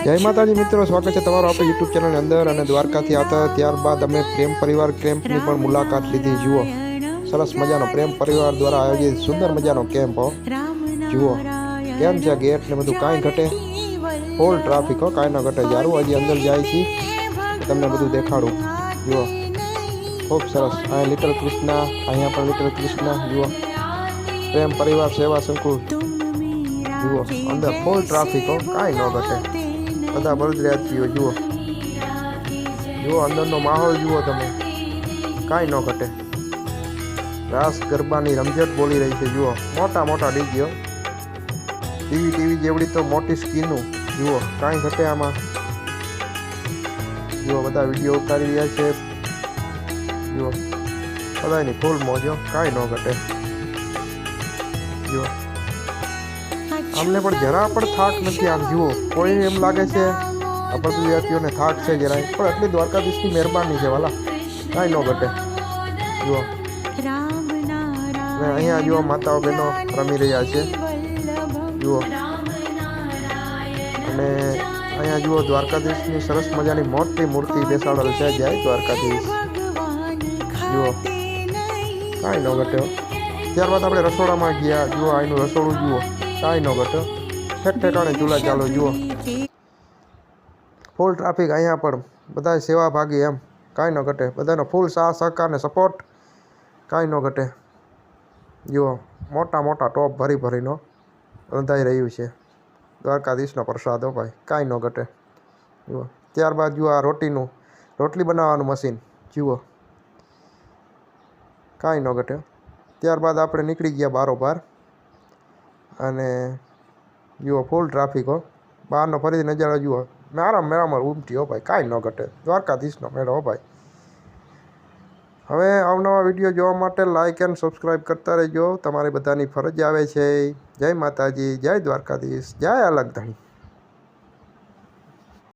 જય માતાજી મિત્રો, સ્વાગત છે તમારું આપણી યુટ્યુબ ચેનલની અંદર। અને દ્વારકાથી આવતા ત્યારબાદ અમે પ્રેમ પરિવાર કેમ્પની પણ મુલાકાત લીધી। જુઓ, સરસ મજાનો પ્રેમ પરિવાર દ્વારા આયોજિત સુંદર મજાનો કેમ્પ હો। જુઓ કેમ છે ગેટ ને બધું, કાંઈ ઘટે, ફૂલ ટ્રાફિક હો, કાંઈ ન ઘટે। જારું હજી અંદર જાય છે, તમને બધું દેખાડું। જુઓ ખૂબ સરસ, અહીંયા લિટલ કૃષ્ણ, અહીંયા પણ લિટલ કૃષ્ણ। જુઓ પ્રેમ પરિવાર સેવા સંકુલ। જુઓ અંદર ફૂલ ટ્રાફિક હો, કાંઈ ન ઘટે, બધા બળદરાજીઓ। જુઓ જુઓ અંદરનો માહોલ જુઓ તમે, કાંઈ ન ઘટે। રાસ ગરબાની રમઝટ બોલી રહી છે। જુઓ મોટા મોટા ડીજે, ટીવી જેવડી તો મોટી સ્ક્રીનું। જુઓ કાંઈ ઘટે આમાં। જુઓ બધા વિડીયો ઉતારી રહ્યા છે। જુઓ બધાની ફૂલ મોજો, કાંઈ ન ઘટે। જુઓ અમને પણ જરા પણ થાક નથી। આમ જુઓ કોઈ એમ લાગે છે આપણા વિદ્યાર્થીઓને થાક છે જરાય, પણ એટલી દ્વારકાધીશની મહેરબાની છે વાલા, કાંઈ ન ઘટે। જુઓ અને અહીંયા જુઓ માતાઓ બહેનો રમી રહ્યા છે। જુઓ અને અહીંયા જુઓ દ્વારકાધીશની સરસ મજાની મોટી મૂર્તિ બેસાડેલ છે। જય દ્વારકાધીશ। જુઓ કાંઈ ન ઘટે। ત્યારબાદ આપણે રસોડામાં ગયા। જુઓ અહીંનું રસોડું જુઓ, કાંઈ ન ઘટે, ઠેકાણે ચૂલા ચાલો। જુઓ ફૂલ ટ્રાફિક, અહીંયા પણ બધા સેવા ભાગી, એમ કાંઈ ન ઘટે, બધાનો ફૂલ સાથ સહકાર ને સપોર્ટ, કાંઈ ન ઘટે। જુઓ મોટા મોટા ટોપ ભરીનો રંધાઈ રહ્યું છે, દ્વારકાધીશનો પ્રસાદ હો ભાઈ, કાંઈ ન ઘટે। જુઓ ત્યારબાદ જુઓ આ રોટલી બનાવવાનું મશીન। જુઓ કાંઈ ન ઘટે। ત્યારબાદ આપણે નીકળી ગયા બારોબાર, અને જુઓ ફૂલ ટ્રાફિક હો, બહારનો ફરીથી નજારો જુઓ, મેળામાં ઉમટી હો ભાઈ, કાંઈ ન ઘટે, દ્વારકાધીશનો મેળો હો ભાઈ। હવે અવનવા વિડીયો જોવા માટે લાઇક એન્ડ સબસ્ક્રાઈબ કરતા રહેજો, તમારી બધાની ફરજ આવે છે। જય માતાજી, જય દ્વારકાધીશ, જય અલગ ધણી।